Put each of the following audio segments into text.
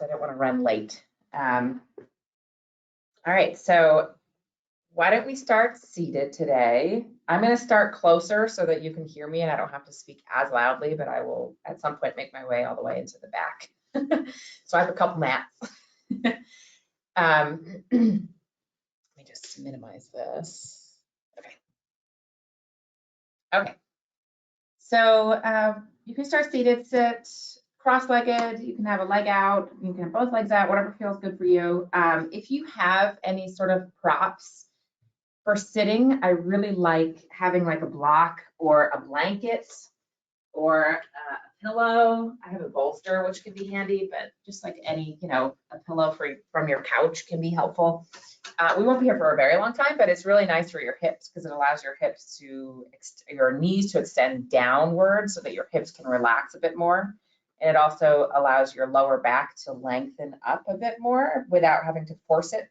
I don't want to run late. All right, so why don't we start seated today? I'm going to start closer so that you can hear me and I don't have to speak as loudly, but I will at some point make my way all the way into the back. So I have a couple mats. Let me just minimize this. Okay. So you can start seated, sit cross-legged. You can have a leg out. You can have both legs out, whatever feels good for you. If you have any sort of props for sitting, I really like having like a block or a blanket or a pillow. I have a bolster, which can be handy, but just like any, a pillow from your couch can be helpful. We won't be here for a very long time, but it's really nice for your hips because it allows your hips your knees to extend downward so that your hips can relax a bit more. And it also allows your lower back to lengthen up a bit more without having to force it.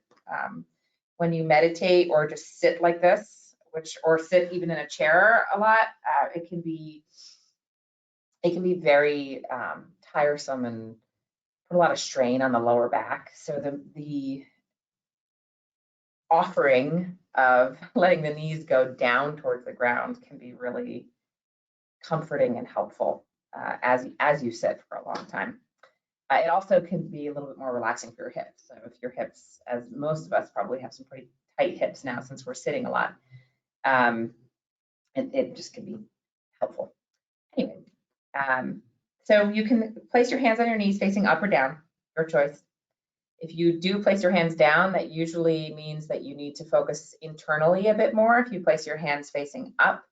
When you meditate or just sit like this, or sit even in a chair a lot, it can be very tiresome and put a lot of strain on the lower back. So the offering of letting the knees go down towards the ground can be really comforting and helpful as you sit for a long time. It also can be a little bit more relaxing for your hips. So if your hips, as most of us probably have some pretty tight hips now since we're sitting a lot, it just can be helpful. Anyway, so you can place your hands on your knees facing up or down, your choice. If you do place your hands down, that usually means that you need to focus internally a bit more. If you place your hands facing up,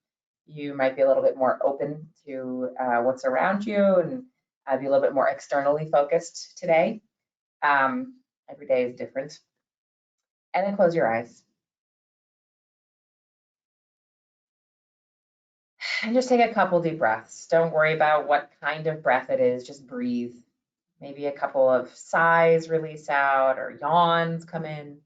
you might be a little bit more open to what's around you and be a little bit more externally focused today. Every day is different. And then close your eyes. And just take a couple deep breaths. Don't worry about what kind of breath it is, just breathe. Maybe a couple of sighs release out or yawns come in.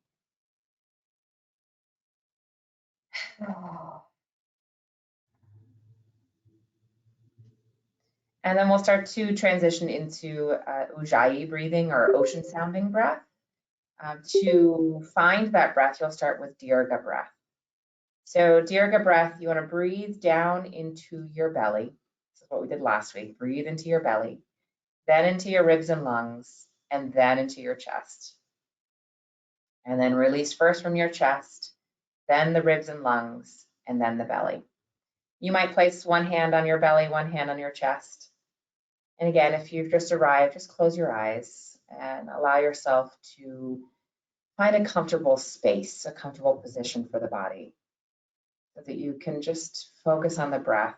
And then we'll start to transition into ujjayi breathing or ocean sounding breath. To find that breath, you'll start with dirga breath. So dirga breath, you want to breathe down into your belly. This is what we did last week. Breathe into your belly, then into your ribs and lungs, and then into your chest. And then release first from your chest, then the ribs and lungs, and then the belly. You might place one hand on your belly, one hand on your chest. And again, if you've just arrived, just close your eyes and allow yourself to find a comfortable space, a comfortable position for the body, so that you can just focus on the breath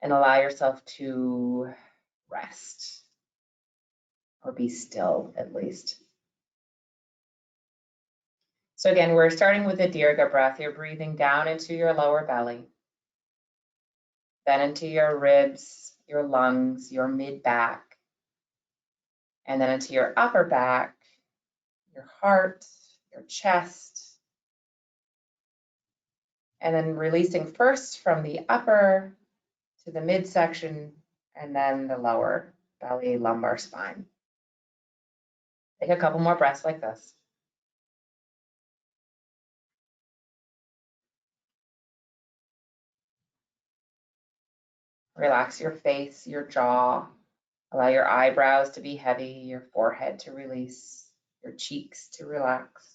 and allow yourself to rest or be still at least. So again, we're starting with the dirga breath. You're breathing down into your lower belly, then into your ribs, your lungs, your mid-back, and then into your upper back, your heart, your chest, and then releasing first from the upper to the midsection, and then the lower belly, lumbar spine. Take a couple more breaths like this. Relax your face, your jaw. Allow your eyebrows to be heavy, your forehead to release, your cheeks to relax.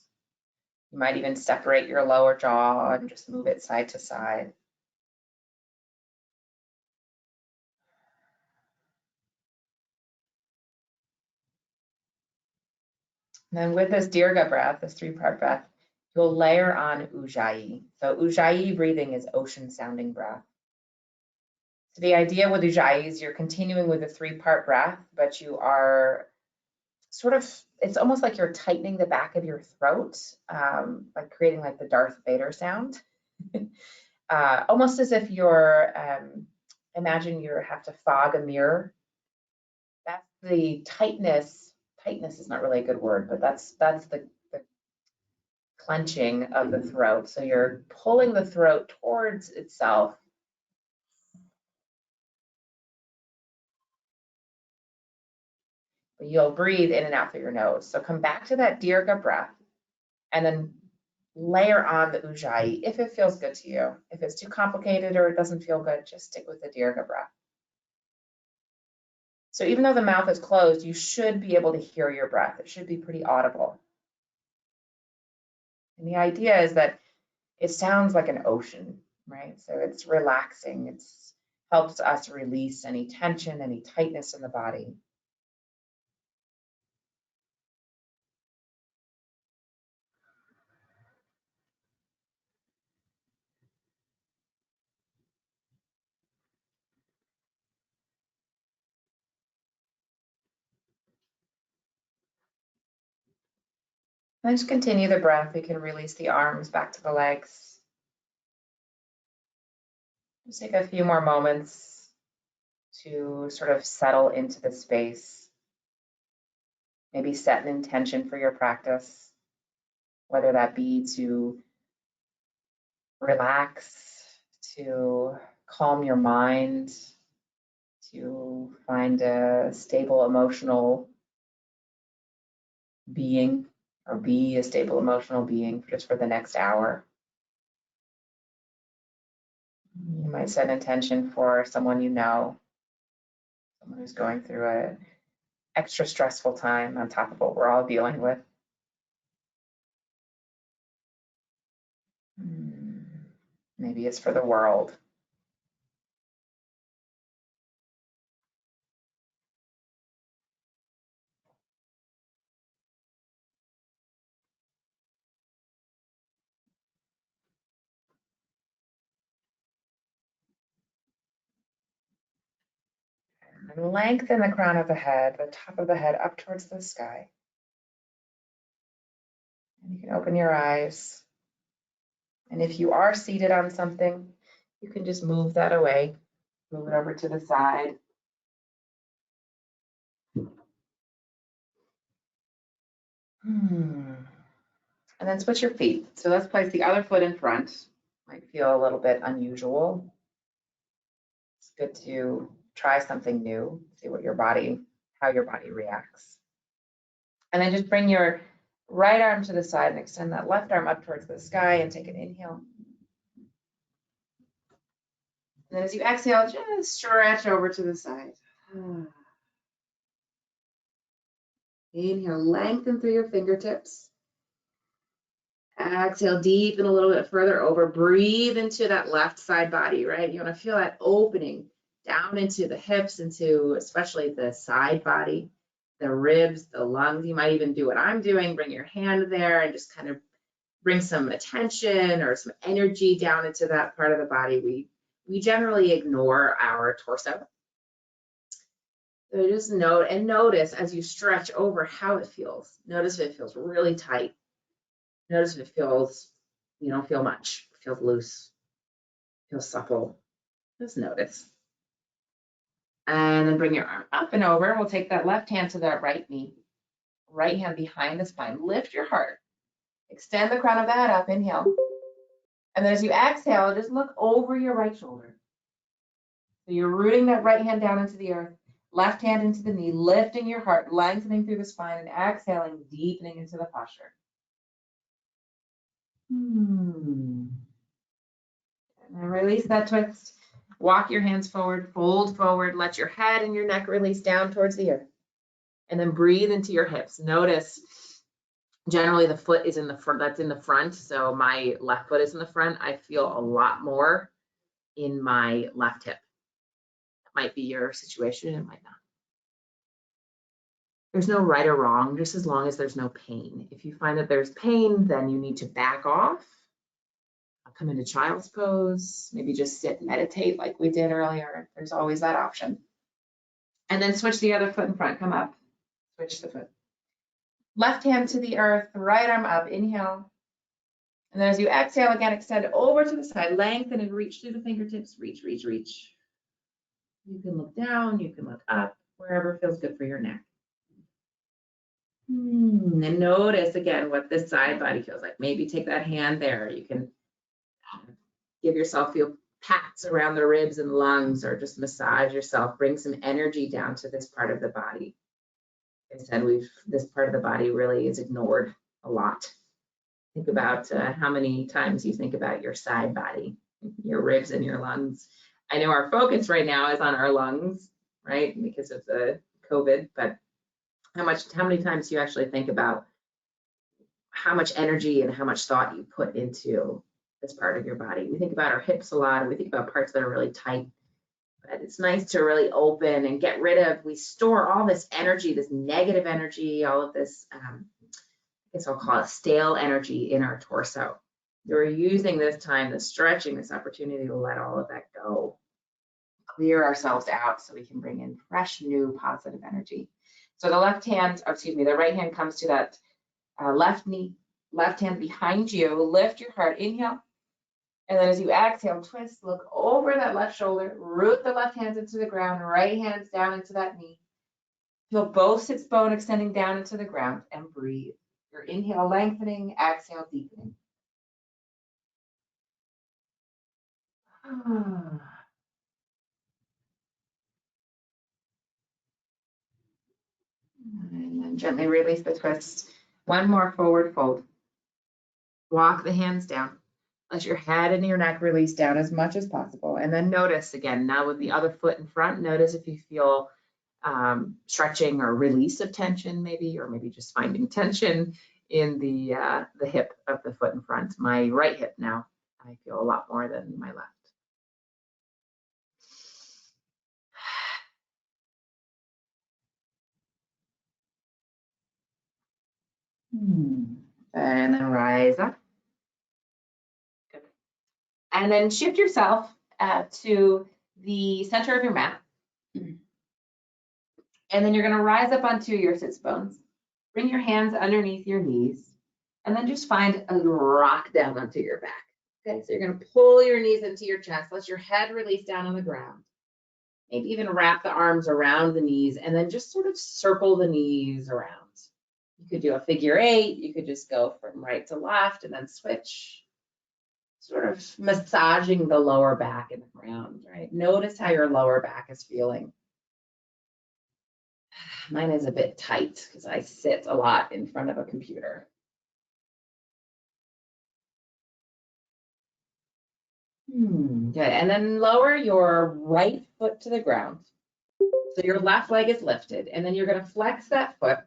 You might even separate your lower jaw and just move it side to side. And then with this dirga breath, this 3-part breath, you'll layer on ujjayi. So ujjayi breathing is ocean sounding breath. So the idea with ujjayi is you're continuing with a 3-part breath, but you are sort of, it's almost like you're tightening the back of your throat, like creating like the Darth Vader sound. Almost as if you're, imagine you have to fog a mirror. That's the tightness. Tightness is not really a good word, but that's the clenching of the throat. So you're pulling the throat towards itself. but you'll breathe in and out through your nose. So come back to that Dirga breath and then layer on the Ujjayi if it feels good to you. If it's too complicated or it doesn't feel good, just stick with the Dirga breath. So even though the mouth is closed, you should be able to hear your breath. It should be pretty audible. And the idea is that it sounds like an ocean, right? So it's relaxing. It helps us release any tension, any tightness in the body. And just continue the breath. We can release the arms back to the legs. Just take a few more moments to sort of settle into the space. Maybe set an intention for your practice, whether that be to relax, to calm your mind, to find a stable emotional being, or be a stable emotional being just for the next hour. You might set an intention for someone you know, someone who's going through an extra stressful time on top of what we're all dealing with. Maybe it's for the world. And lengthen the crown of the head, the top of the head up towards the sky. And you can open your eyes. And if you are seated on something, you can just move that away, move it over to the side. And then switch your feet. So let's place the other foot in front. Might feel a little bit unusual. It's good to try something new, see what how your body reacts. And then just bring your right arm to the side and extend that left arm up towards the sky and take an inhale. And then as you exhale, just stretch over to the side. Inhale, lengthen through your fingertips. Exhale, deepen a little bit further over. Breathe into that left side body, right? You want to feel that opening down into the hips, into especially the side body, the ribs, the lungs. You might even do what I'm doing, bring your hand there and just kind of bring some attention or some energy down into that part of the body. We generally ignore our torso. So just notice as you stretch over how it feels. Notice if it feels really tight. Notice if it feels, you don't feel much, it feels loose, feels supple. Just notice. And then bring your arm up and over. We'll take that left hand to that right knee. Right hand behind the spine. Lift your heart. Extend the crown of the head up. Inhale. And then as you exhale, just look over your right shoulder. So you're rooting that right hand down into the earth. Left hand into the knee. Lifting your heart. Lengthening through the spine. And exhaling, deepening into the posture. And release that twist. Walk your hands forward, fold forward, let your head and your neck release down towards the earth. And then breathe into your hips. Notice generally the foot is in the front, that's in the front. So my left foot is in the front. I feel a lot more in my left hip. That might be your situation, it might not. There's no right or wrong, just as long as there's no pain. If you find that there's pain, then you need to back off. Come into child's pose, maybe just sit, meditate like we did earlier. There's always that option. And then switch the other foot in front, come up, switch the foot. Left hand to the earth, right arm up, inhale. And then as you exhale again, extend over to the side, lengthen and reach through the fingertips, reach, reach, reach. You can look down, you can look up, wherever feels good for your neck. And notice again what this side body feels like. Maybe take that hand there. You can give yourself feel pats around the ribs and lungs, or just massage yourself. Bring some energy down to this part of the body. said, this part of the body really is ignored a lot. Think about how many times you think about your side body, your ribs and your lungs. I know our focus right now is on our lungs, right, because of the COVID, but how many times do you actually think about how much energy and how much thought you put into this part of your body? We think about our hips a lot, and we think about parts that are really tight, but it's nice to really open and get rid of, we store all this energy, this negative energy, all of this, I guess I'll call it stale energy in our torso. We're using this time, this stretching, this opportunity to let all of that go, clear ourselves out so we can bring in fresh, new, positive energy. So the the right hand comes to that left knee, left hand behind you, lift your heart, inhale. And then as you exhale, twist, look over that left shoulder, root the left hands into the ground, right hands down into that knee. Feel both sits bone extending down into the ground and breathe. Your inhale lengthening, exhale deepening. And then gently release the twist. One more forward fold. Walk the hands down. Let your head and your neck release down as much as possible. And then notice again, now with the other foot in front, notice if you feel stretching or release of tension maybe, or maybe just finding tension in the hip of the foot in front. My right hip now, I feel a lot more than my left. And then rise up. Good. And then shift yourself to the center of your mat. And then you're going to rise up onto your sits bones. Bring your hands underneath your knees. And then just find a rock down onto your back. Okay, so you're going to pull your knees into your chest. Let your head release down on the ground. Maybe even wrap the arms around the knees and then just sort of circle the knees around. You could do a figure 8. You could just go from right to left and then switch. Sort of massaging the lower back in the ground, right? Notice how your lower back is feeling. Mine is a bit tight because I sit a lot in front of a computer. Good, and then lower your right foot to the ground. So your left leg is lifted, and then you're going to flex that foot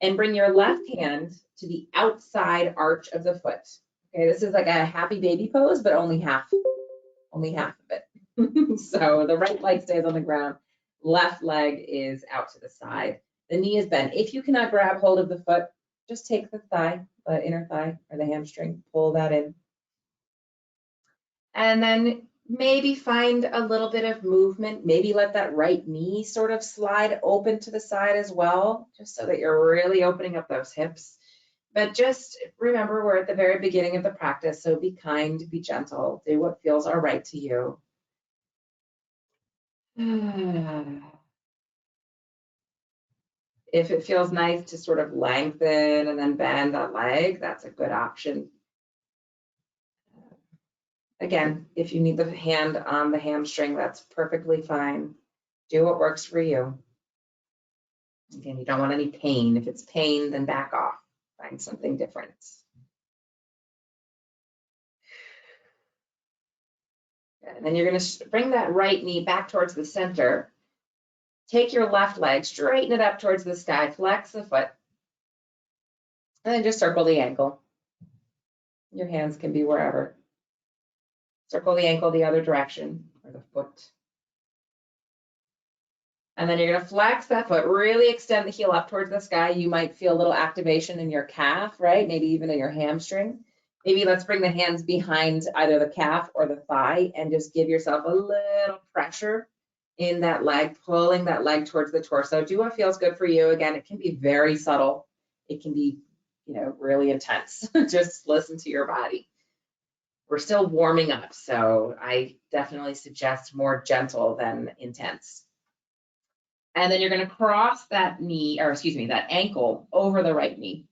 and bring your left hand to the outside arch of the foot. Okay, this is like a happy baby pose, but only half of it. So the right leg stays on the ground, left leg is out to the side. The knee is bent. If you cannot grab hold of the foot, just take the thigh, the inner thigh or the hamstring, pull that in. And then maybe find a little bit of movement. Maybe let that right knee sort of slide open to the side as well, just so that you're really opening up those hips. But just remember, we're at the very beginning of the practice, so be kind, be gentle, do what feels all right to you. If it feels nice to sort of lengthen and then bend that leg, that's a good option. Again, if you need the hand on the hamstring, that's perfectly fine. Do what works for you. Again, you don't want any pain. If it's pain, then back off. Find something different. And then you're going to bring that right knee back towards the center. Take your left leg, straighten it up towards the sky, flex the foot, and then just circle the ankle. Your hands can be wherever. Circle the ankle the other direction, or the foot. And then you're going to flex that foot, really extend the heel up towards the sky. You might feel a little activation in your calf, right? Maybe even in your hamstring. Maybe let's bring the hands behind either the calf or the thigh and just give yourself a little pressure in that leg, pulling that leg towards the torso. Do what feels good for you. Again, it can be very subtle. It can be, really intense. Just listen to your body. We're still warming up, so I definitely suggest more gentle than intense. And then you're going to cross that knee, or excuse me, that ankle over the right knee.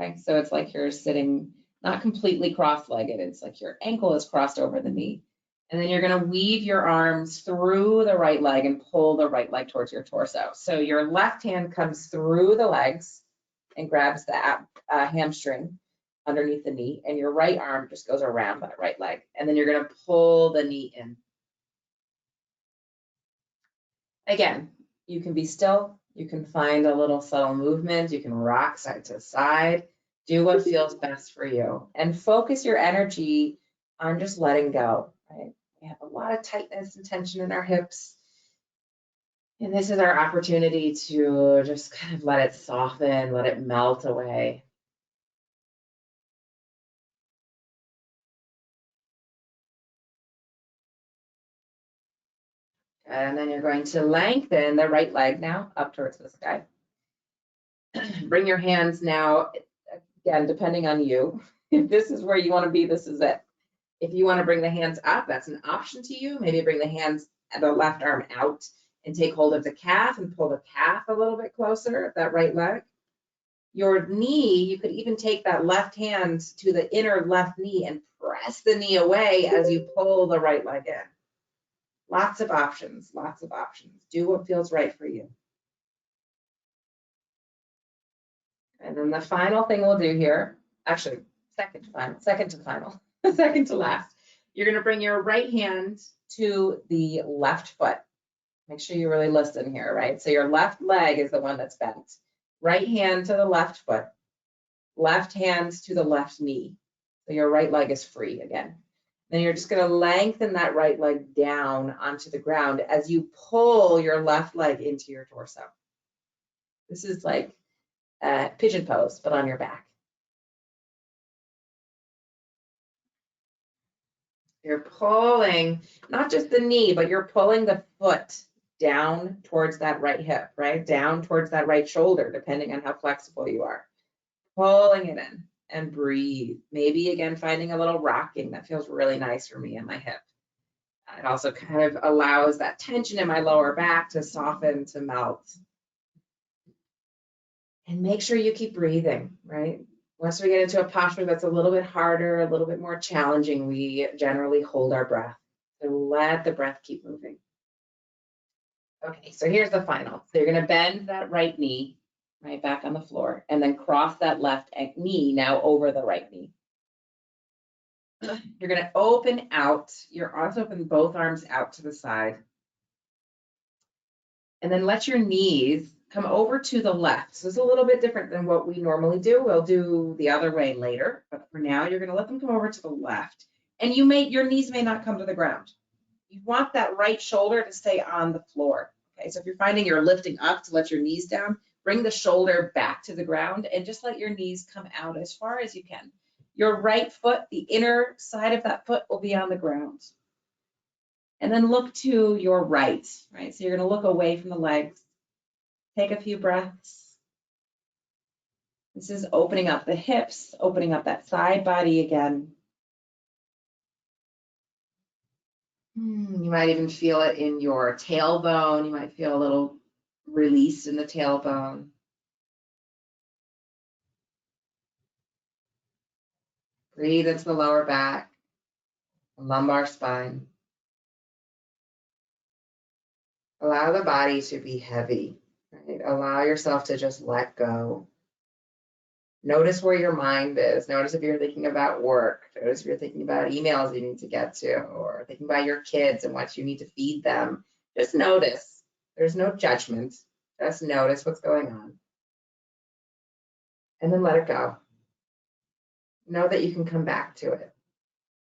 Okay, so it's like you're sitting not completely cross-legged. It's like your ankle is crossed over the knee. And then you're going to weave your arms through the right leg and pull the right leg towards your torso. So your left hand comes through the legs and grabs the hamstring underneath the knee, and your right arm just goes around that right leg. And then you're going to pull the knee in. Again, you can be still. You can find a little subtle movement. You can rock side to side. Do what feels best for you. And focus your energy on just letting go, right? We have a lot of tightness and tension in our hips. And this is our opportunity to just kind of let it soften, let it melt away. And then you're going to lengthen the right leg now up towards the sky. Bring your hands now, again, depending on you. If this is where you want to be, this is it. If you want to bring the hands up, that's an option to you. Maybe bring the hands, the left arm out and take hold of the calf and pull the calf a little bit closer, that right leg. Your knee, you could even take that left hand to the inner left knee and press the knee away as you pull the right leg in. Lots of options, lots of options. Do what feels right for you. And then the final thing we'll do here, actually, second to last, you're going to bring your right hand to the left foot. Make sure you really listen here, right? So your left leg is the one that's bent. Right hand to the left foot, left hand to the left knee. So your right leg is free again. Then you're just going to lengthen that right leg down onto the ground as you pull your left leg into your torso. This is like pigeon pose, but on your back. You're pulling not just the knee, but you're pulling the foot down towards that right hip, right? Down towards that right shoulder, depending on how flexible you are. Pulling it in and breathe. Maybe again, finding a little rocking that feels really nice for me in my hip. It also kind of allows that tension in my lower back to soften, to melt. And make sure you keep breathing, right? Once we get into a posture that's a little bit harder, a little bit more challenging, we generally hold our breath. So let the breath keep moving. Okay, so here's the final. So you're going to bend that right knee right back on the floor and then cross that left knee now over the right knee. You're going to open out, your arms open, both arms out to the side. And then let your knees come over to the left. So it's a little bit different than what we normally do. We'll do the other way later, but for now, you're going to let them come over to the left. And your knees may not come to the ground. You want that right shoulder to stay on the floor. Okay, so if you're finding you're lifting up to let your knees down, bring the shoulder back to the ground and just let your knees come out as far as you can. Your right foot, the inner side of that foot will be on the ground. And then look to your right? So you're going to look away from the legs. Take a few breaths. This is opening up the hips, opening up that side body again. You might even feel it in your tailbone. You might feel a little release in the tailbone. Breathe into the lower back, the lumbar spine. Allow the body to be heavy, right? Allow yourself to just let go. Notice where your mind is. Notice if you're thinking about work. Notice if you're thinking about emails you need to get to, or thinking about your kids and what you need to feed them. Just notice. There's no judgment. Just notice what's going on. And then let it go. Know that you can come back to it.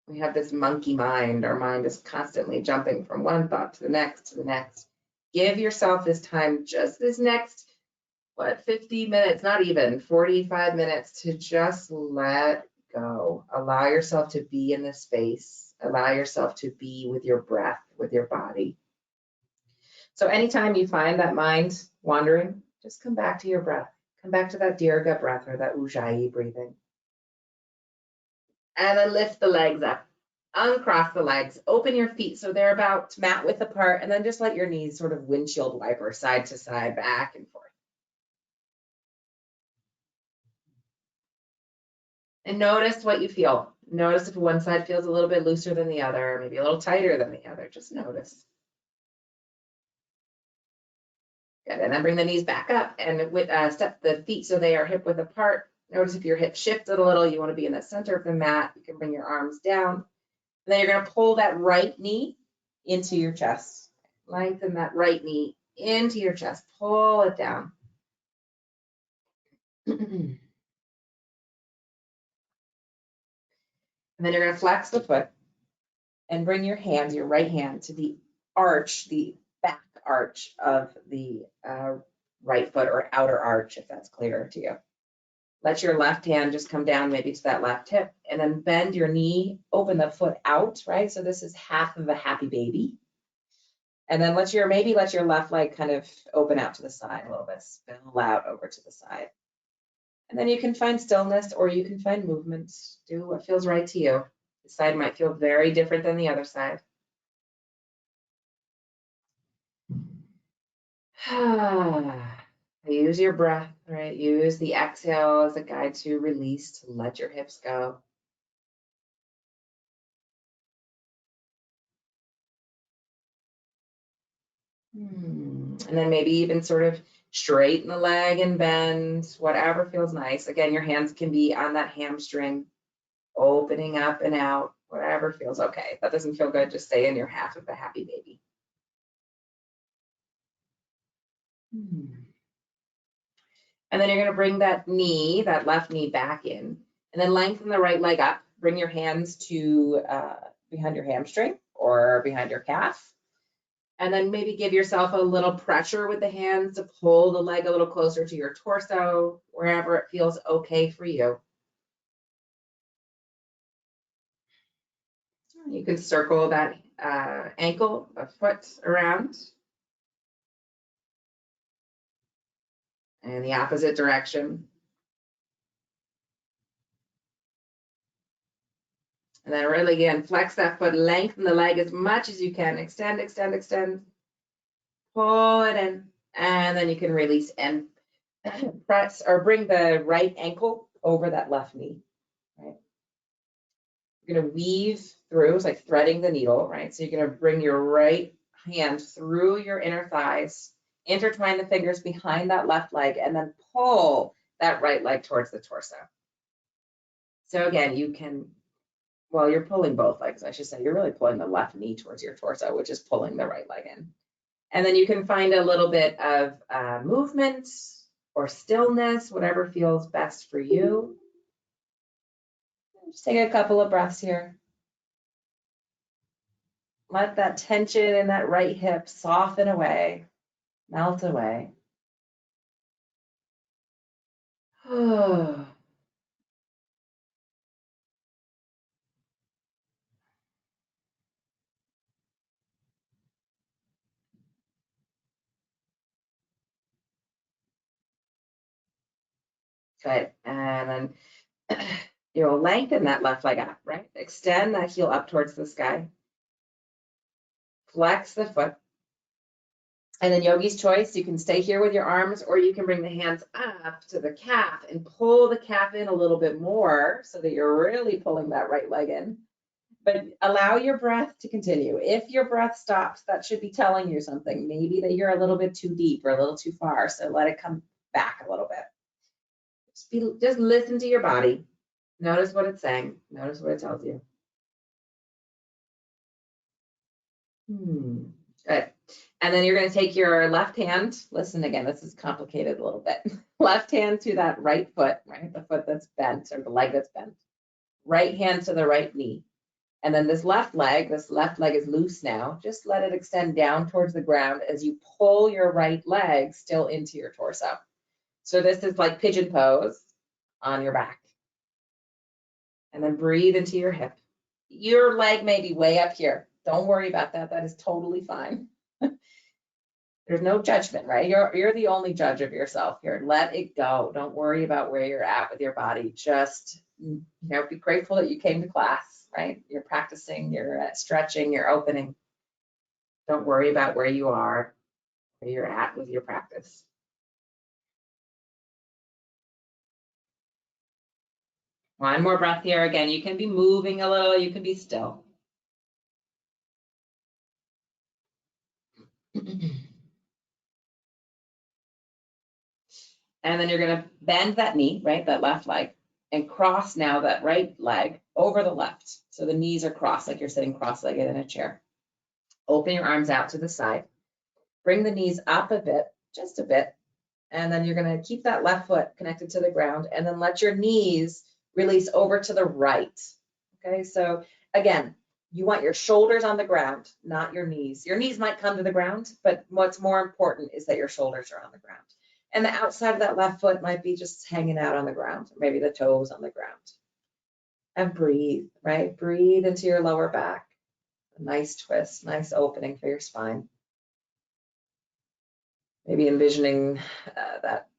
We have this monkey mind. Our mind is constantly jumping from one thought to the next, to the next. Give yourself this time, just this next, 50 minutes, not even 45 minutes, to just let go. Allow yourself to be in this space. Allow yourself to be with your breath, with your body. So anytime you find that mind wandering, just come back to your breath. Come back to that Dirga breath or that Ujjayi breathing. And then lift the legs up. Uncross the legs. Open your feet so they're about mat width apart, and then just let your knees sort of windshield wiper side to side, back and forth. And notice what you feel. Notice if one side feels a little bit looser than the other, maybe a little tighter than the other. Just notice. Good. And then bring the knees back up and step the feet so they are hip width apart. Notice if your hips shifted a little, you want to be in the center of the mat. You can bring your arms down. And then you're going to pull that right knee into your chest. Lengthen that right knee into your chest. Pull it down. And then you're going to flex the foot and bring your hand, your right hand, to the arch, the back arch of the right foot, or outer arch, if that's clearer to you. Let your left hand just come down maybe to that left hip, and then bend your knee, open the foot out, right? So this is half of a happy baby. And then maybe let your left leg kind of open out to the side a little bit, spill out over to the side. And then you can find stillness or you can find movement. Do what feels right to you. The side might feel very different than the other side. Use your breath, right? Use the exhale as a guide to release, to let your hips go. And then maybe even sort of straighten the leg and bend, whatever feels nice. Again, your hands can be on that hamstring, opening up and out, whatever feels okay. If that doesn't feel good, just stay in your half of the happy baby. And then you're going to bring that knee, that left knee, back in, and then lengthen the right leg up. Bring your hands to behind your hamstring or behind your calf. And then maybe give yourself a little pressure with the hands to pull the leg a little closer to your torso, wherever it feels okay for you. You can circle that ankle, a foot around. And the opposite direction. And then really, again, flex that foot, lengthen the leg as much as you can. Extend, extend, extend. Pull it in. And then you can release and press or bring the right ankle over that left knee, right? You're going to weave through, it's like threading the needle, right? So you're going to bring your right hand through your inner thighs, intertwine the fingers behind that left leg, and then pull that right leg towards the torso. So again, you can, well, you're pulling both legs, I should say. You're really pulling the left knee towards your torso, which is pulling the right leg in. And then you can find a little bit of movement or stillness, whatever feels best for you. Just take a couple of breaths here. Let that tension in that right hip soften away, melt away. Good. And then you'll lengthen that left leg up, right? Extend that heel up towards the sky. Flex the foot. And then yogi's choice, you can stay here with your arms, or you can bring the hands up to the calf and pull the calf in a little bit more so that you're really pulling that right leg in. But allow your breath to continue. If your breath stops, that should be telling you something. Maybe that you're a little bit too deep or a little too far. So let it come back a little bit. Just listen to your body. Notice what it's saying. Notice what it tells you. Good. And then you're going to take your left hand. Listen again, this is complicated a little bit. Left hand to that right foot, right? The foot that's bent or the leg that's bent. Right hand to the right knee. And then this left leg is loose now. Just let it extend down towards the ground as you pull your right leg still into your torso. So this is like pigeon pose on your back. And then breathe into your hip. Your leg may be way up here. Don't worry about that. That is totally fine. There's no judgment, right? You're the only judge of yourself here. Let it go. Don't worry about where you're at with your body. Just, be grateful that you came to class, right? You're practicing, you're stretching, you're opening. Don't worry about where you are, where you're at with your practice. One more breath here. Again, you can be moving a little, you can be still. And then you're going to bend that knee, right, that left leg, and cross now that right leg over the left. So the knees are crossed like you're sitting cross-legged in a chair. Open your arms out to the side. Bring the knees up a bit, just a bit. And then you're going to keep that left foot connected to the ground, and then let your knees release over to the right. Okay, so again, you want your shoulders on the ground, not your knees. Your knees might come to the ground, but what's more important is that your shoulders are on the ground. And the outside of that left foot might be just hanging out on the ground, or maybe the toes on the ground. And breathe, right? Breathe into your lower back. A nice twist, nice opening for your spine. Maybe envisioning that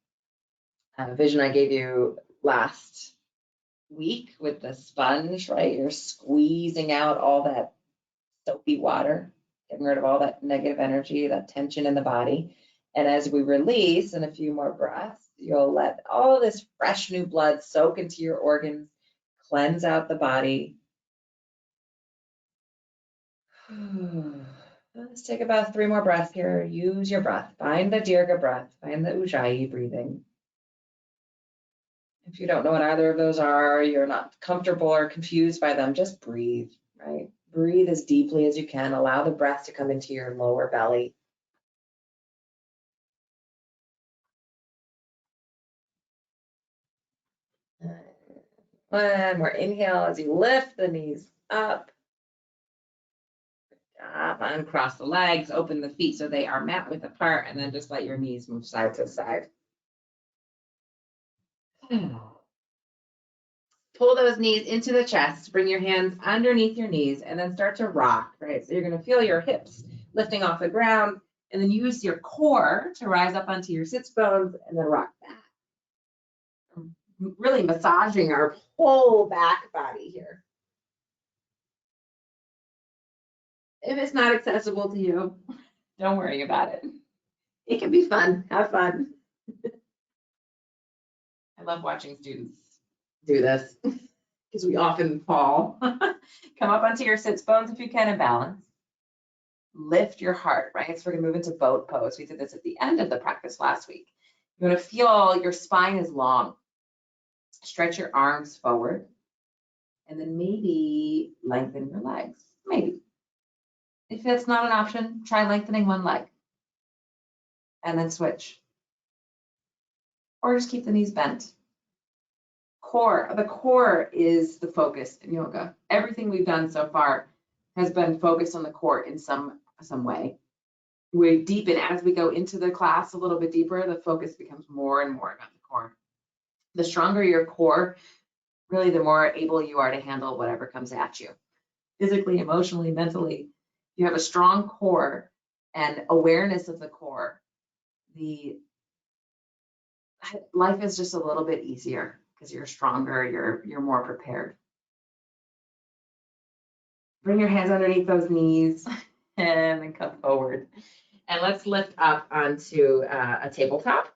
vision I gave you last week with the sponge, right? You're squeezing out all that soapy water, getting rid of all that negative energy, that tension in the body. And as we release in a few more breaths, you'll let all this fresh new blood soak into your organs, cleanse out the body. Let's take about 3 more breaths here. Use your breath. Find the Dirga breath. Find the Ujjayi breathing. If you don't know what either of those are, you're not comfortable or confused by them, just breathe, right? Breathe as deeply as you can. Allow the breath to come into your lower belly. One more inhale as you lift the knees up. Uncross the legs, open the feet so they are mat width apart, and then just let your knees move side to side. Pull those knees into the chest, bring your hands underneath your knees, and then start to rock, right? So you're going to feel your hips lifting off the ground, and then use your core to rise up onto your sits bones, and then rock back. Really massaging our whole back body here. If it's not accessible to you, don't worry about it. It can be fun. Have fun. I love watching students do this because we often fall. Come up onto your sits bones if you can and balance. Lift your heart, right? So we're going to move into boat pose. We did this at the end of the practice last week. You want to feel your spine is long. Stretch your arms forward. And then maybe lengthen your legs. Maybe. If that's not an option, try lengthening one leg. And then switch. Or just keep the knees bent. Core. The core is the focus in yoga. Everything we've done so far has been focused on the core in some way. We deepen as we go into the class a little bit deeper, the focus becomes more and more about the core. The stronger your core, really the more able you are to handle whatever comes at you. Physically, emotionally, mentally, you have a strong core and awareness of the core. The life is just a little bit easier because you're stronger, you're more prepared. Bring your hands underneath those knees and then come forward. And let's lift up onto a tabletop.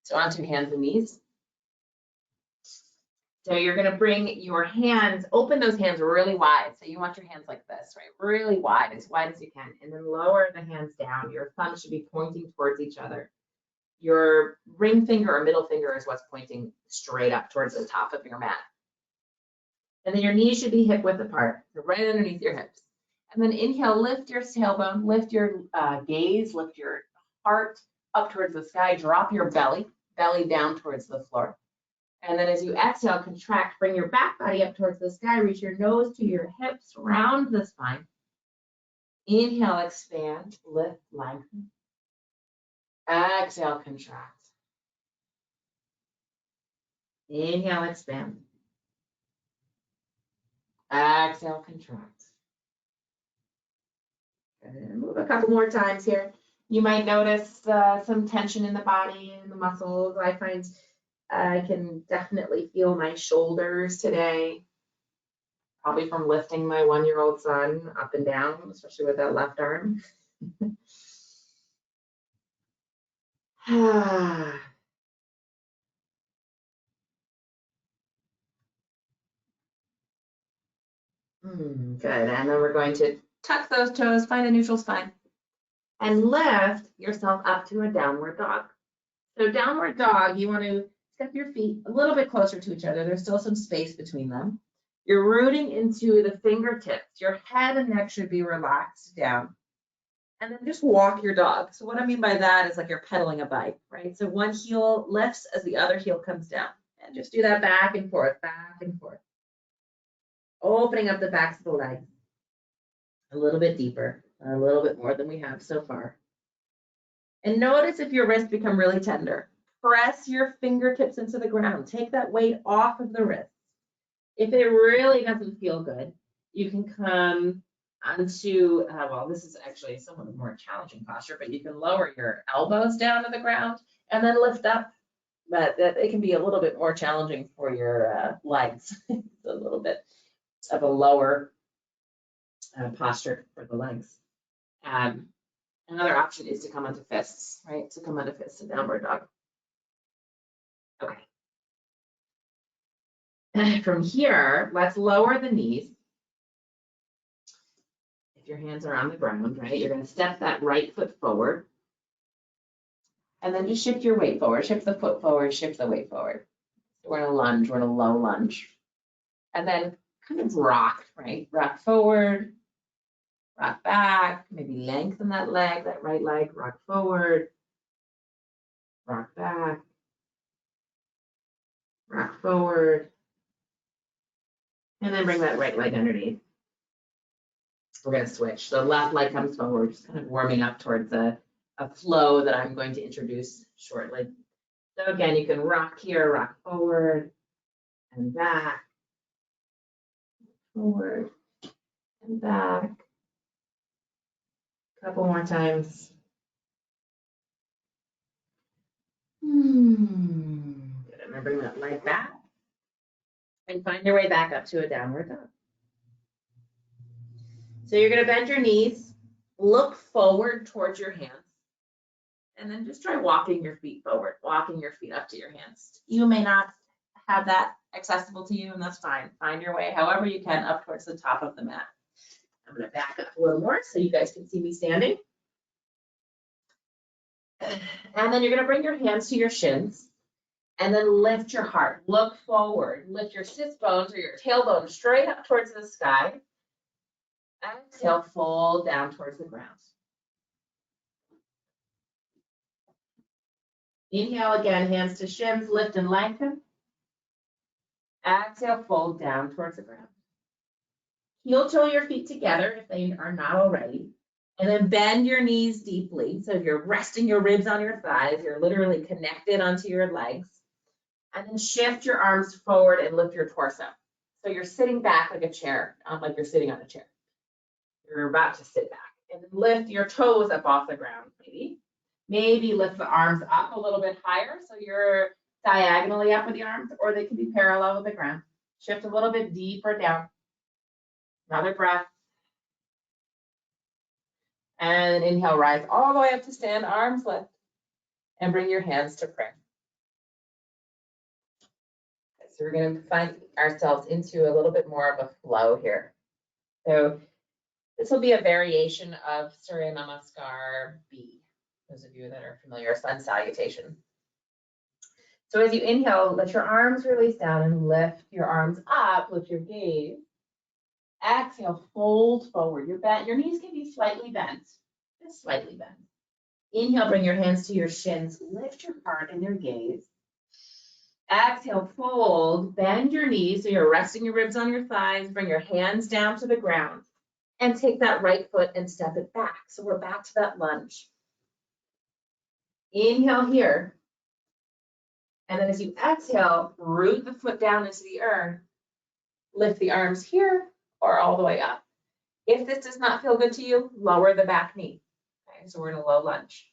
So onto hands and knees. So you're going to bring your hands, open those hands really wide. So you want your hands like this, right? Really wide as you can. And then lower the hands down. Your thumbs should be pointing towards each other. Your ring finger or middle finger is what's pointing straight up towards the top of your mat. And then your knees should be hip width apart, so right underneath your hips. And then inhale, lift your tailbone, lift your gaze, lift your heart up towards the sky, drop your belly down towards the floor. And then as you exhale, contract, bring your back body up towards the sky, reach your nose to your hips, round the spine. Inhale, expand, lift, lengthen. Exhale, contract. Inhale, expand. Exhale, contract. And move a couple more times here. You might notice some tension in the body and the muscles. I find I can definitely feel my shoulders today, probably from lifting my 1-year-old son up and down, especially with that left arm. Good. And then we're going to tuck those toes, find a neutral spine, and lift yourself up to a downward dog. So downward dog, you want to step your feet a little bit closer to each other. There's still some space between them. You're rooting into the fingertips. Your head and neck should be relaxed down. And then just walk your dog. So what I mean by that is like you're pedaling a bike, right? So one heel lifts as the other heel comes down. And just do that back and forth, back and forth. Opening up the backs of the legs a little bit deeper, a little bit more than we have so far. And notice if your wrists become really tender. Press your fingertips into the ground. Take that weight off of the wrist. If it really doesn't feel good, you can come onto, well, this is actually somewhat a more challenging posture, but you can lower your elbows down to the ground and then lift up. But it can be a little bit more challenging for your legs. It's a little bit of a lower posture for the legs. Another option is to come onto fists, right? To come onto fists in downward dog. Okay. From here, let's lower the knees. If your hands are on the ground, right, you're going to step that right foot forward. And then just shift your weight forward. Shift the foot forward, shift the weight forward. We're in a lunge, we're in a low lunge. And then kind of rock, right? Rock forward, rock back, maybe lengthen that leg, that right leg, rock forward, rock back, rock forward. And then bring that right leg underneath. We're going to switch. So left leg comes forward, just kind of warming up towards a flow that I'm going to introduce shortly. So again, you can rock here, rock forward and back, forward and back. A couple more times. Good. And then bring that leg back and find your way back up to a downward dog. So you're going to bend your knees, look forward towards your hands, and then just try walking your feet forward, walking your feet up to your hands. You may not have that accessible to you, and that's fine. Find your way however you can up towards the top of the mat. I'm going to back up a little more so you guys can see me standing. And then you're going to bring your hands to your shins and then lift your heart. Look forward. Lift your sit bones or your tailbone straight up towards the sky. Exhale, fold down towards the ground. Inhale again, hands to shins, lift and lengthen. Exhale, fold down towards the ground. Heel toe your feet together if they are not already. And then bend your knees deeply. So you're resting your ribs on your thighs. You're literally connected onto your legs. And then shift your arms forward and lift your torso. So you're sitting back like a chair, like you're sitting on a chair. You're about to sit back. And then lift your toes up off the ground, maybe. Maybe lift the arms up a little bit higher so you're diagonally up with the arms, or they can be parallel with the ground. Shift a little bit deeper down. Another breath. And inhale, rise all the way up to stand, arms lift, and bring your hands to prayer. So we're going to find ourselves into a little bit more of a flow here. So this will be a variation of Surya Namaskar B, those of you that are familiar, sun salutation. So as you inhale, let your arms release down and lift your arms up, lift your gaze. Exhale, fold forward. Your knees can be slightly bent, just slightly bent. Inhale, bring your hands to your shins, lift your heart and your gaze. Exhale, fold, bend your knees so you're resting your ribs on your thighs, bring your hands down to the ground and take that right foot and step it back. So we're back to that lunge. Inhale here. And then as you exhale, root the foot down into the earth, lift the arms here or all the way up. If this does not feel good to you, lower the back knee. Okay, so we're in a low lunge.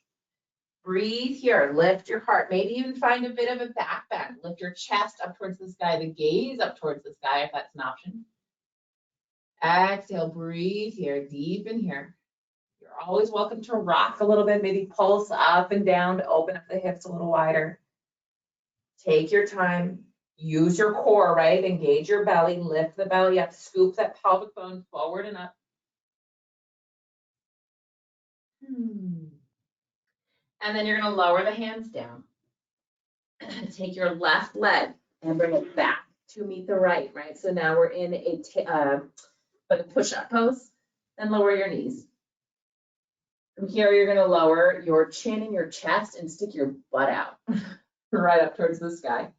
Breathe here, lift your heart, maybe even find a bit of a back bend. Lift your chest up towards the sky, the gaze up towards the sky if that's an option. Exhale, breathe here, deep in here. You're always welcome to rock a little bit, maybe pulse up and down to open up the hips a little wider. Take your time. Use your core, right? Engage your belly, lift the belly up, scoop that pelvic bone forward and up. And then you're gonna lower the hands down. Take your left leg and bring it back to meet the right, right? So now we're in like a push-up pose, and lower your knees. From here, you're gonna lower your chin and your chest and stick your butt out right up towards the sky.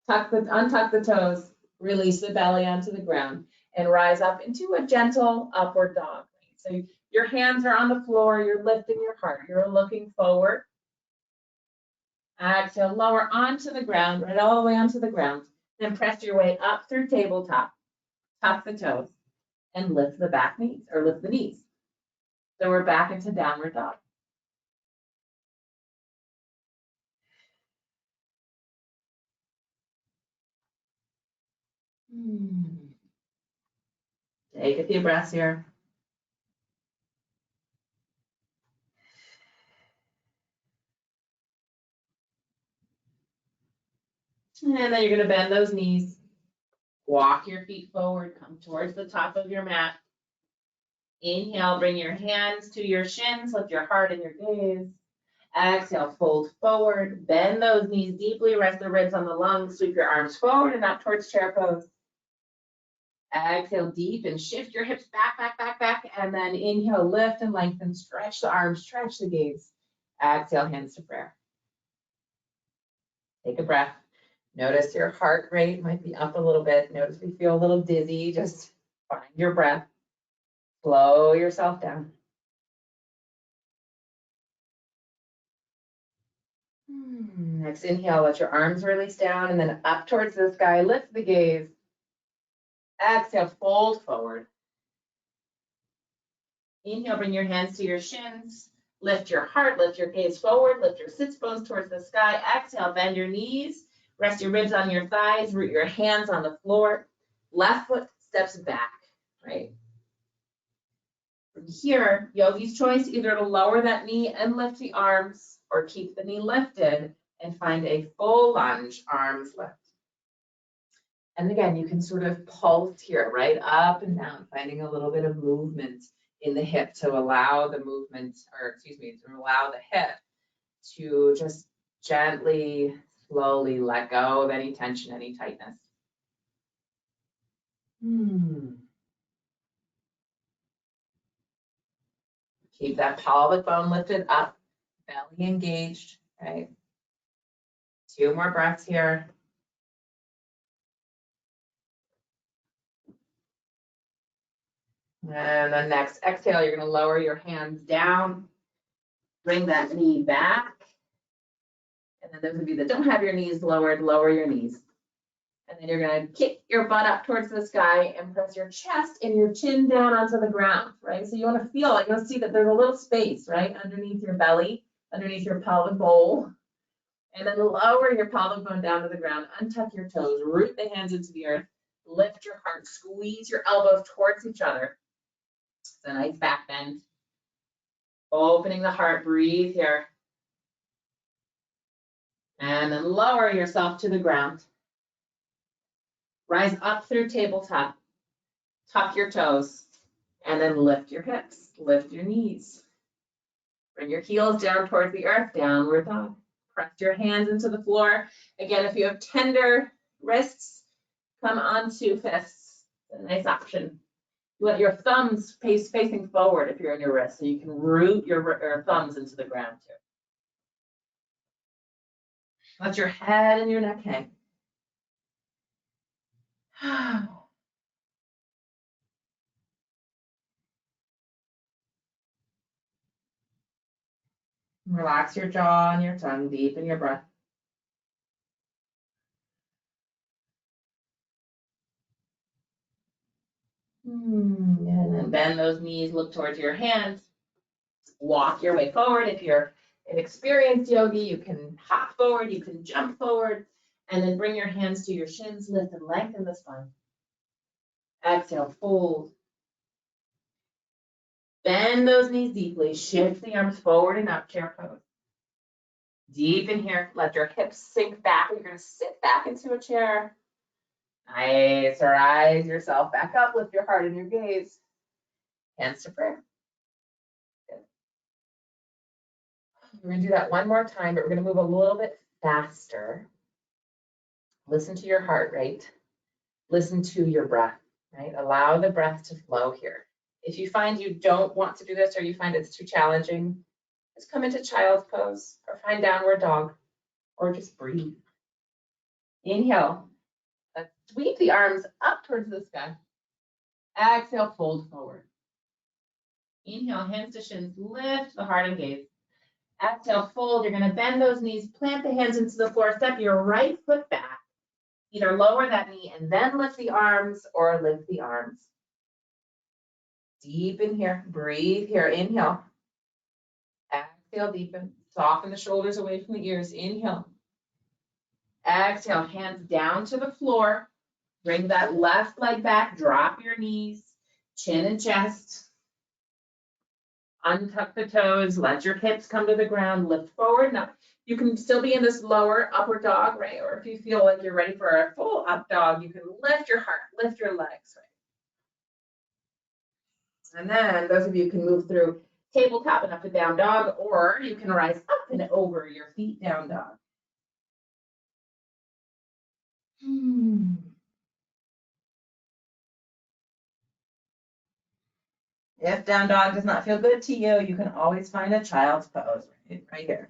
Untuck the toes, release the belly onto the ground, and rise up into a gentle upward dog. So your hands are on the floor, you're lifting your heart, you're looking forward. Exhale, lower onto the ground, right all the way onto the ground. Then press your way up through tabletop. Tuck the toes and lift the back knees, or lift the knees. So we're back into downward dog. Take a few breaths here. And then you're gonna bend those knees. Walk your feet forward, come towards the top of your mat. Inhale, bring your hands to your shins, lift your heart and your gaze. Exhale, fold forward, bend those knees deeply, rest the ribs on the lungs, sweep your arms forward and up towards chair pose. Exhale, deep and shift your hips back, and then inhale, lift and lengthen, stretch the arms, stretch the gaze. Exhale, hands to prayer. Take a breath. Notice your heart rate might be up a little bit. Notice if you feel a little dizzy, just find your breath. Slow yourself down. Next inhale, let your arms release down and then up towards the sky, lift the gaze. Exhale, fold forward. Inhale, bring your hands to your shins. Lift your heart, lift your gaze forward, lift your sits bones towards the sky. Exhale, bend your knees, rest your ribs on your thighs, root your hands on the floor. Left foot steps back, right? From here, yogi's choice, either to lower that knee and lift the arms or keep the knee lifted and find a full lunge, arms lift. And again, you can sort of pulse here, right? Up and down, finding a little bit of movement in the hip to allow the movement, or excuse me, to allow the hip to just gently, slowly let go of any tension, any tightness. Keep that pelvic bone lifted up, belly engaged, right? 2 more breaths here. And then next exhale, you're going to lower your hands down, bring that knee back. And then those of you that don't have your knees lowered, lower your knees. And then you're going to kick your butt up towards the sky and press your chest and your chin down onto the ground, right? So you want to feel it. You'll see that there's a little space, right, underneath your belly, underneath your pelvic bowl. And then lower your pelvic bone down to the ground, untuck your toes, root the hands into the earth, lift your heart, squeeze your elbows towards each other. It's a nice back bend. Opening the heart, breathe here. And then lower yourself to the ground. Rise up through tabletop. Tuck your toes. And then lift your hips, lift your knees. Bring your heels down towards the earth, downward dog. Press your hands into the floor. Again, if you have tender wrists, come onto fists. It's a nice option. You want your thumbs facing forward if you're in your wrist, so you can root your thumbs into the ground too. Let your head and your neck hang. Relax your jaw and your tongue, deepen your breath. And then bend those knees, look towards your hands. Walk your way forward. If you're an experienced yogi, you can hop forward, you can jump forward, and then bring your hands to your shins, lift and lengthen the spine. Exhale, fold. Bend those knees deeply, shift the arms forward and up, chair pose. Deep in here, let your hips sink back. You're gonna sit back into a chair. Nice, rise yourself back up, lift your heart and your gaze. Hands to prayer. Good. We're gonna do that one more time, but we're gonna move a little bit faster. Listen to your heart rate. Listen to your breath, right? Allow the breath to flow here. If you find you don't want to do this or you find it's too challenging, just come into child's pose or find downward dog or just breathe. Inhale. Let's sweep the arms up towards the sky. Exhale, fold forward. Inhale, hands to shins, lift the heart and gaze. Exhale, fold. You're going to bend those knees, plant the hands into the floor, step your right foot back. Either lower that knee and then lift the arms or lift the arms. Deep in here, breathe here, inhale. Exhale, deepen, soften the shoulders away from the ears, inhale. Exhale, hands down to the floor. Bring that left leg back, drop your knees, chin and chest. Untuck the toes, let your hips come to the ground, lift forward. Now, you can still be in this lower upward dog, right? Or if you feel like you're ready for a full up dog, you can lift your heart, lift your legs, right? And then those of you can move through tabletop and up and down dog, or you can rise up and over your feet down dog. If down dog does not feel good to you, you can always find a child's pose right here.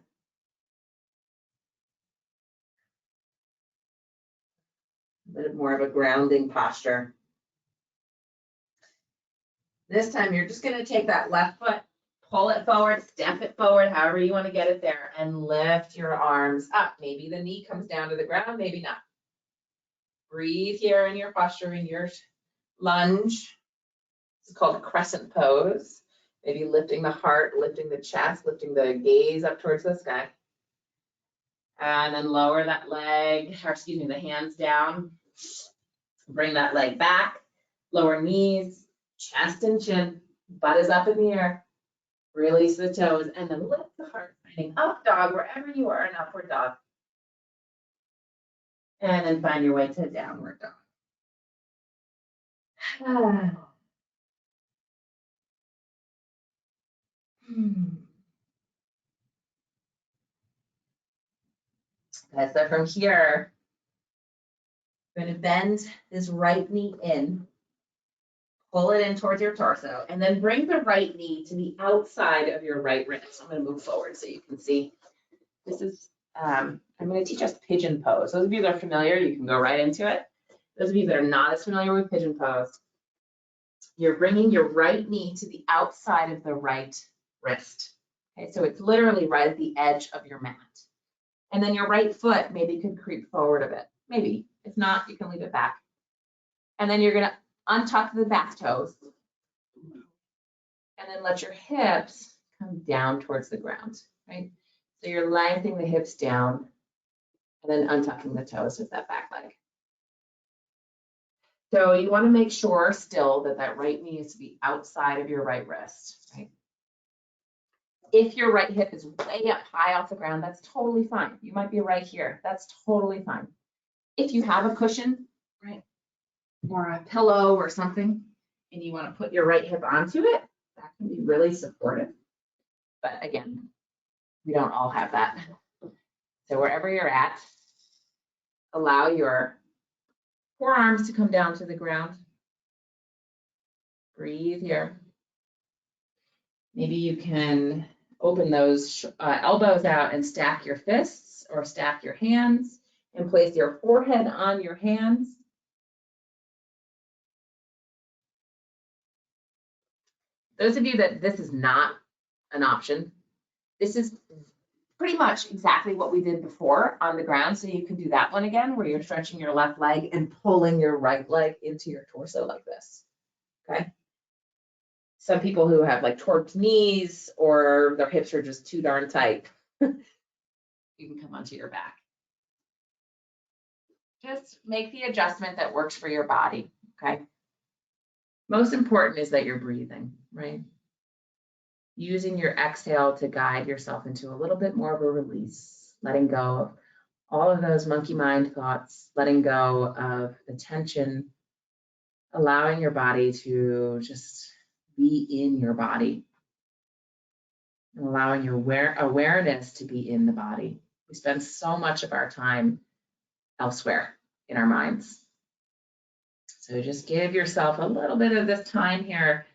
A bit more of a grounding posture. This time you're just going to take that left foot, pull it forward, step it forward, however you want to get it there, and lift your arms up. Maybe the knee comes down to the ground, maybe not. Breathe here in your posture, in your lunge. This is called a crescent pose. Maybe lifting the heart, lifting the chest, lifting the gaze up towards the sky. And then lower that leg, or excuse me, the hands down. Bring that leg back, lower knees, chest and chin, butt is up in the air. Release the toes and then lift the heart, finding up dog wherever you are in upward dog. And then find your way to downward dog. Okay, so from here, I'm going to bend this right knee in, pull it in towards your torso, and then bring the right knee to the outside of your right wrist. I'm going to move forward so you can see. This is, I'm going to teach us pigeon pose. Those of you that are familiar, you can go right into it. Those of you that are not as familiar with pigeon pose, you're bringing your right knee to the outside of the right wrist. Okay, so it's literally right at the edge of your mat. And then your right foot maybe could creep forward a bit. Maybe. If not, you can leave it back. And then you're going to untuck the back toes. And then let your hips come down towards the ground, right? So you're lengthening the hips down and then untucking the toes with that back leg. So you want to make sure still that that right knee is to be outside of your right wrist, right? If your right hip is way up high off the ground, that's totally fine. You might be right here. That's totally fine. If you have a cushion, right, or a pillow or something, and you want to put your right hip onto it, that can be really supportive. But again, we don't all have that. So wherever you're at, allow your forearms to come down to the ground. Breathe here. Maybe you can open those elbows out and stack your fists or stack your hands and place your forehead on your hands. Those of you that this is not an option, this is pretty much exactly what we did before on the ground. So you can do that one again, where you're stretching your left leg and pulling your right leg into your torso like this, okay? Some people who have like torqued knees or their hips are just too darn tight, you can come onto your back. Just make the adjustment that works for your body, okay? Most important is that you're breathing, right? Using your exhale to guide yourself into a little bit more of a release. letting go of all of those monkey mind thoughts, letting go of the tension, allowing your body to just be in your body, and allowing your awareness to be in the body. We spend so much of our time elsewhere in our minds. So just give yourself a little bit of this time here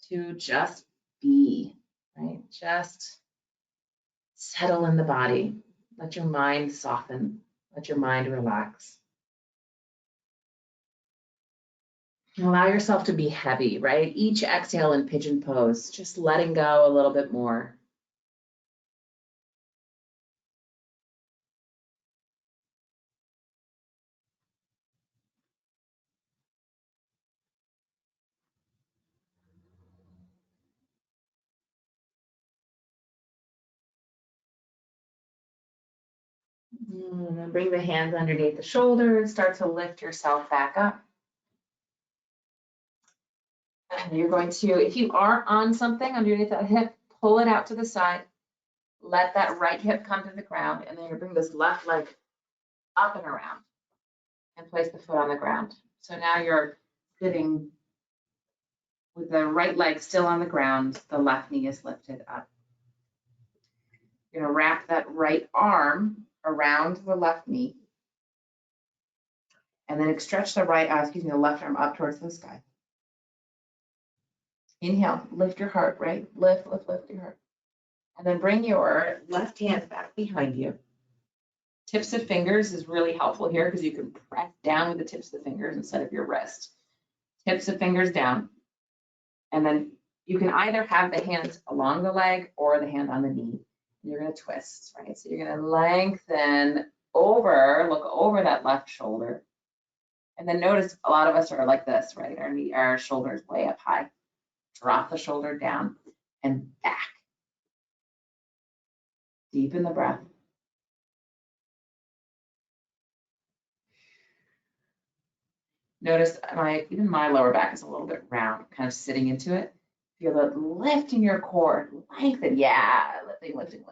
to just be, right? Just settle in the body. Let your mind soften. Let your mind relax. And allow yourself to be heavy, right? Each exhale in pigeon pose, just letting go a little bit more. And then bring the hands underneath the shoulders, start to lift yourself back up. And you're going to, if you are on something underneath that hip, pull it out to the side. Let that right hip come to the ground, and then you bring this left leg up and around and place the foot on the ground. So now you're sitting with the right leg still on the ground, the left knee is lifted up. You're gonna wrap that right arm around the left knee, and then stretch the the left arm up towards the sky. Inhale, lift your heart, right? Lift your heart. And then bring your left hand back behind you. Tips of fingers is really helpful here because you can press down with the tips of the fingers instead of your wrist. Tips of fingers down. And then you can either have the hand along the leg or the hand on the knee. You're going to twist, right? So you're going to lengthen over, look over that left shoulder. And then notice a lot of us are like this, right? Our shoulders way up high. Drop the shoulder down and back. Deepen the breath. Notice even my lower back is a little bit round, kind of sitting into it. Feel it lifting your core, lengthen, yeah, lifting.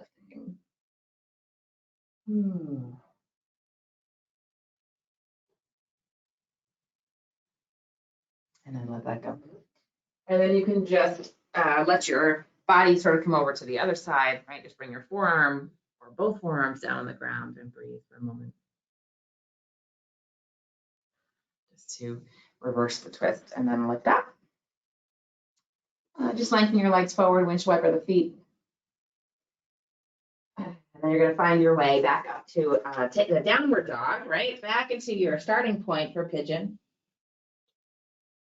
And then let that go. And then you can just let your body sort of come over to the other side, right? Just bring your forearm or both forearms down on the ground and breathe for a moment. Just to reverse the twist and then lift up. Just lengthen your legs forward, windshield wiper the feet. And then you're going to find your way back up to take the downward dog, right? Back into your starting point for pigeon.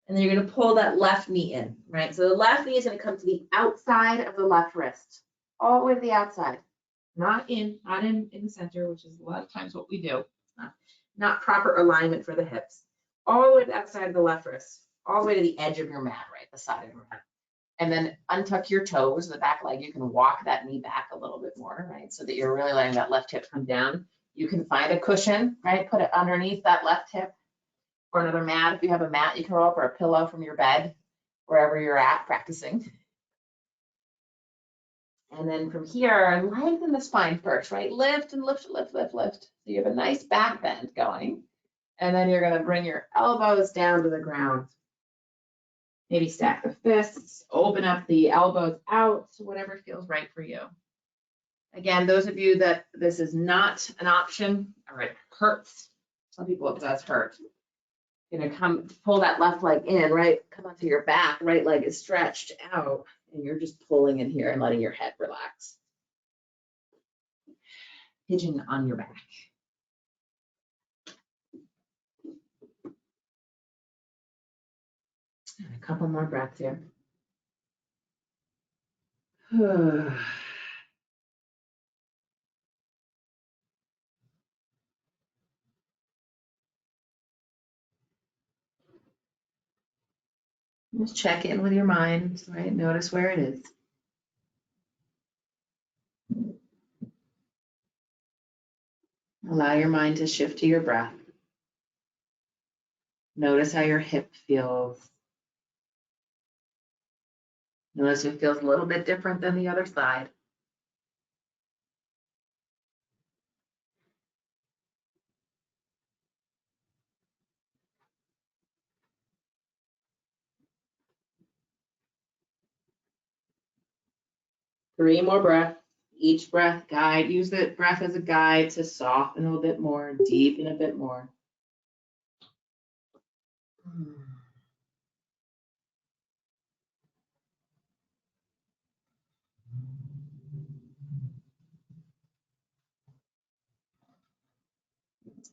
And then you're going to pull that left knee in, right? So the left knee is going to come to the outside of the left wrist, all the way to the outside, not in the center, which is a lot of times what we do. Not proper alignment for the hips. All the way to the outside of the left wrist, all the way to the edge of your mat, right? The side of your mat. And then untuck your toes, the back leg. You can walk that knee back a little bit more, right? So that you're really letting that left hip come down. You can find a cushion, right? Put it underneath that left hip or another mat. If you have a mat, you can roll up or a pillow from your bed, wherever you're at practicing. And then from here, lengthen the spine first, right? Lift and lift, lift, lift, lift. So you have a nice back bend going. And then you're going to bring your elbows down to the ground. Maybe stack the fists, open up the elbows out, whatever feels right for you. Again, those of you that this is not an option, or it hurts. Some people it does hurt. You're gonna pull that left leg in, right? Come onto your back, right leg is stretched out, and you're just pulling in here and letting your head relax. Pigeon on your back. And a couple more breaths here. Just check in with your mind, right? Notice where it is. Allow your mind to shift to your breath. Notice how your hip feels. Notice if it feels a little bit different than the other side. 3 more breaths. Each breath guide, use the breath as a guide to soften a little bit more, deepen a bit more.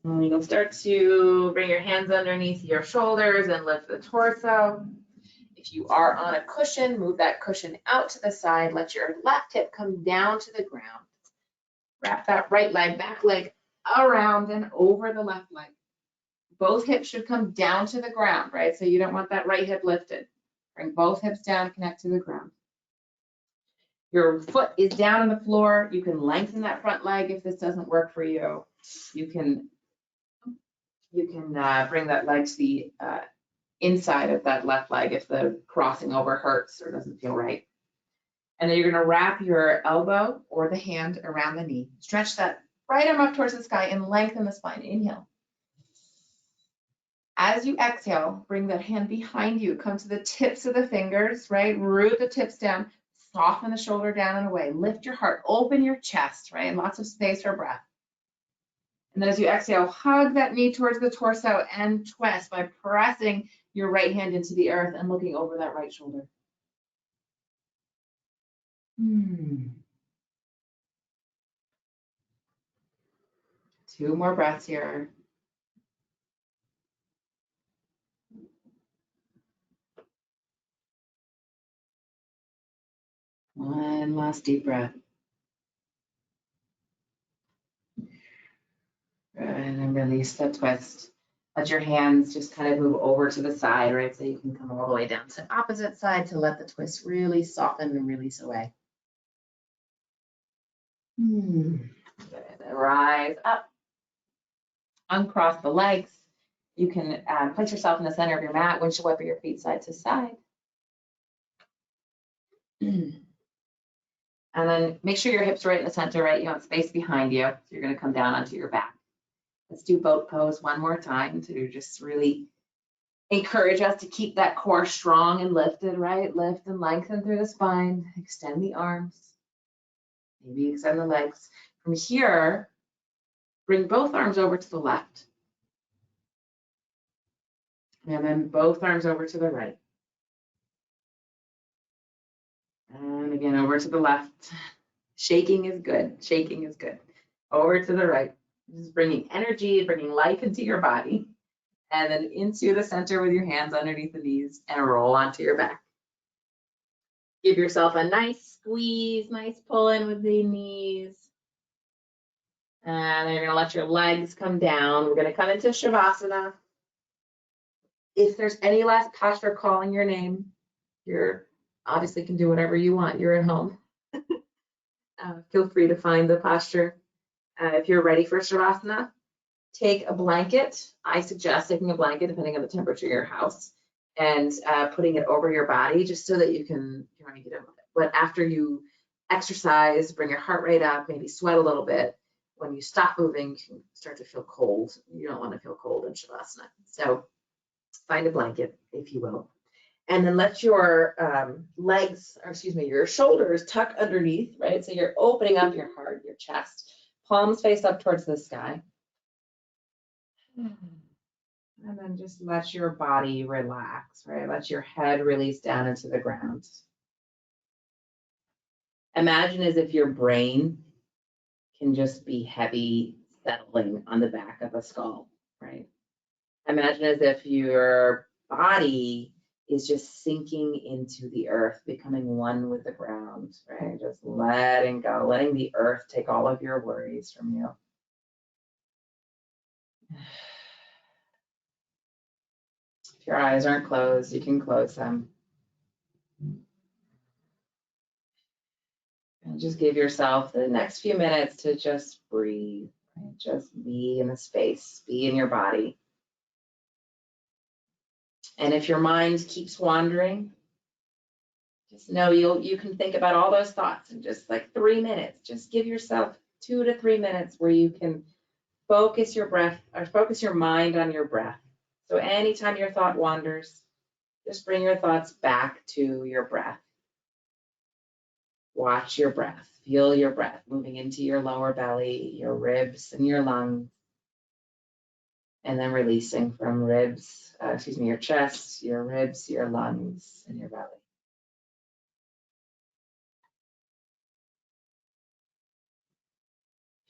And you'll start to bring your hands underneath your shoulders and lift the torso. If you are on a cushion, move that cushion out to the side. Let your left hip come down to the ground. Wrap that right leg, back leg around and over the left leg. Both hips should come down to the ground, right? So you don't want that right hip lifted. Bring both hips down, connect to the ground. Your foot is down on the floor. You can lengthen that front leg if this doesn't work for you. You can bring that leg to the inside of that left leg if the crossing over hurts or doesn't feel right. And then you're going to wrap your elbow or the hand around the knee. Stretch that right arm up towards the sky and lengthen the spine. Inhale. As you exhale, bring that hand behind you. Come to the tips of the fingers, right? Root the tips down. Soften the shoulder down and away. Lift your heart. Open your chest, right? And lots of space for breath. And then as you exhale, hug that knee towards the torso and twist by pressing your right hand into the earth and looking over that right shoulder. 2 more breaths here. One last deep breath. And then release the twist. Let your hands just kind of move over to the side, right? So you can come all the way down to the opposite side to let the twist really soften and release away. Good. And rise up. Uncross the legs. You can place yourself in the center of your mat. Windshield wiper your feet side to side. And then make sure your hips are right in the center, right? You want space behind you. So you're going to come down onto your back. Let's do boat pose one more time to just really encourage us to keep that core strong and lifted, right? Lift and lengthen through the spine. Extend the arms. Maybe extend the legs. From here, bring both arms over to the left. And then both arms over to the right. And again, over to the left. Shaking is good. Shaking is good. Over to the right. Just bringing energy, bringing life into your body. And then into the center with your hands underneath the knees and roll onto your back. Give yourself a nice squeeze, nice pull in with the knees. And then you're going to let your legs come down. We're going to come into Shavasana. If there's any last posture calling your name, you're obviously can do whatever you want. You're at home. Feel free to find the posture. If you're ready for Shavasana, take a blanket. I suggest taking a blanket, depending on the temperature of your house, and putting it over your body just so that you can get in with it. But after you exercise, bring your heart rate up, maybe sweat a little bit. When you stop moving, you can start to feel cold. You don't want to feel cold in Shavasana. So find a blanket, if you will. And then let your your shoulders tuck underneath, right? So you're opening up your heart, your chest, palms face up towards the sky. And then just let your body relax, right? Let your head release down into the ground. Imagine as if your brain can just be heavy, settling on the back of a skull, right? Imagine as if your body is just sinking into the earth, becoming one with the ground, right? Just letting go, letting the earth take all of your worries from you. If your eyes aren't closed, you can close them. And just give yourself the next few minutes to just breathe, right? Just be in the space, be in your body. And if your mind keeps wandering, just know you can think about all those thoughts in just like 3 minutes. Just give yourself 2 to 3 minutes where you can focus your breath or focus your mind on your breath. So anytime your thought wanders, just bring your thoughts back to your breath. Watch your breath. Feel your breath moving into your lower belly, your ribs, and your lungs. And then releasing from your chest, your ribs, your lungs, and your belly.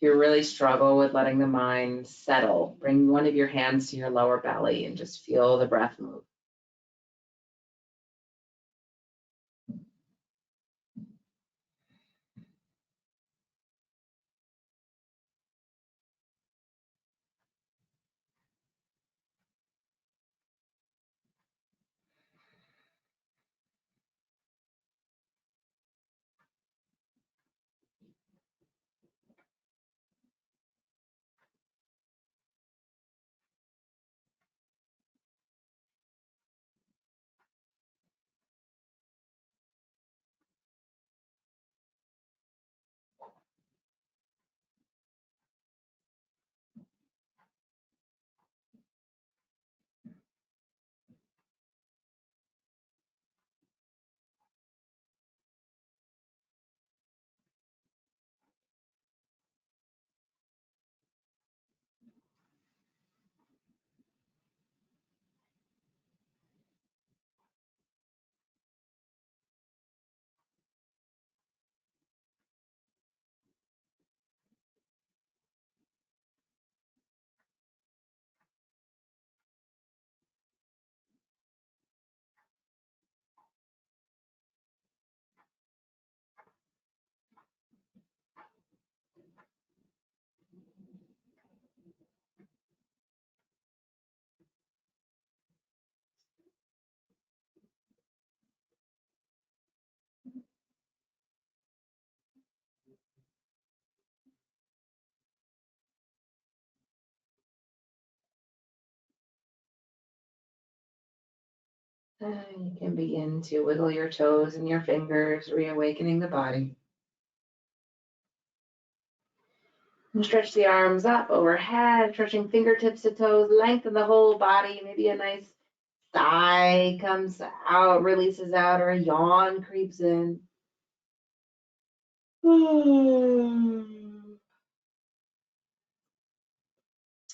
If you really struggle with letting the mind settle, bring one of your hands to your lower belly and just feel the breath move. You can begin to wiggle your toes and your fingers, reawakening the body. And stretch the arms up overhead, stretching fingertips to toes, lengthen the whole body. Maybe a nice sigh comes out, releases out, or a yawn creeps in. And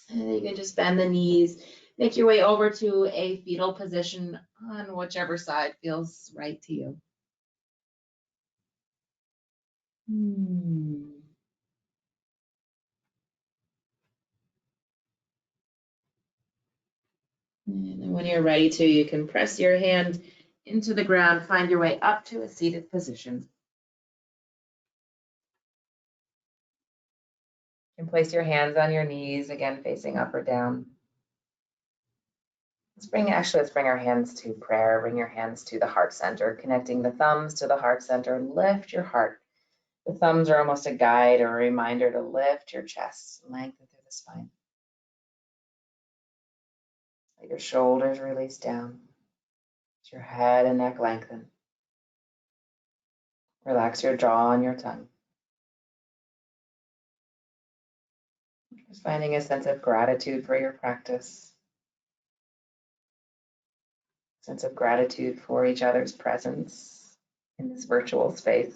you can just bend the knees, make your way over to a fetal position on whichever side feels right to you. And then when you're ready to, you can press your hand into the ground, find your way up to a seated position. You can place your hands on your knees, again, facing up or down. Let's bring our hands to prayer. Bring your hands to the heart center, connecting the thumbs to the heart center. Lift your heart. The thumbs are almost a guide or a reminder to lift your chest, lengthen through the spine. Let your shoulders release down. Let your head and neck lengthen. Relax your jaw and your tongue. Just finding a sense of gratitude for your practice. Sense of gratitude for each other's presence in this virtual space.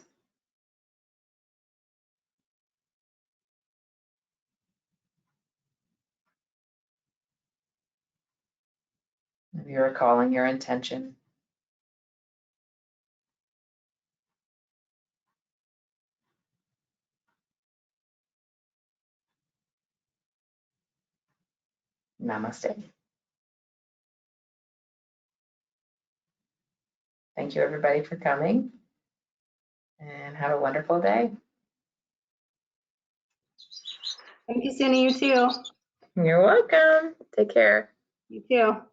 Maybe you're recalling your intention. Namaste. Thank you, everybody, for coming, and have a wonderful day. Thank you, Sunie. You too. You're welcome. Take care. You too.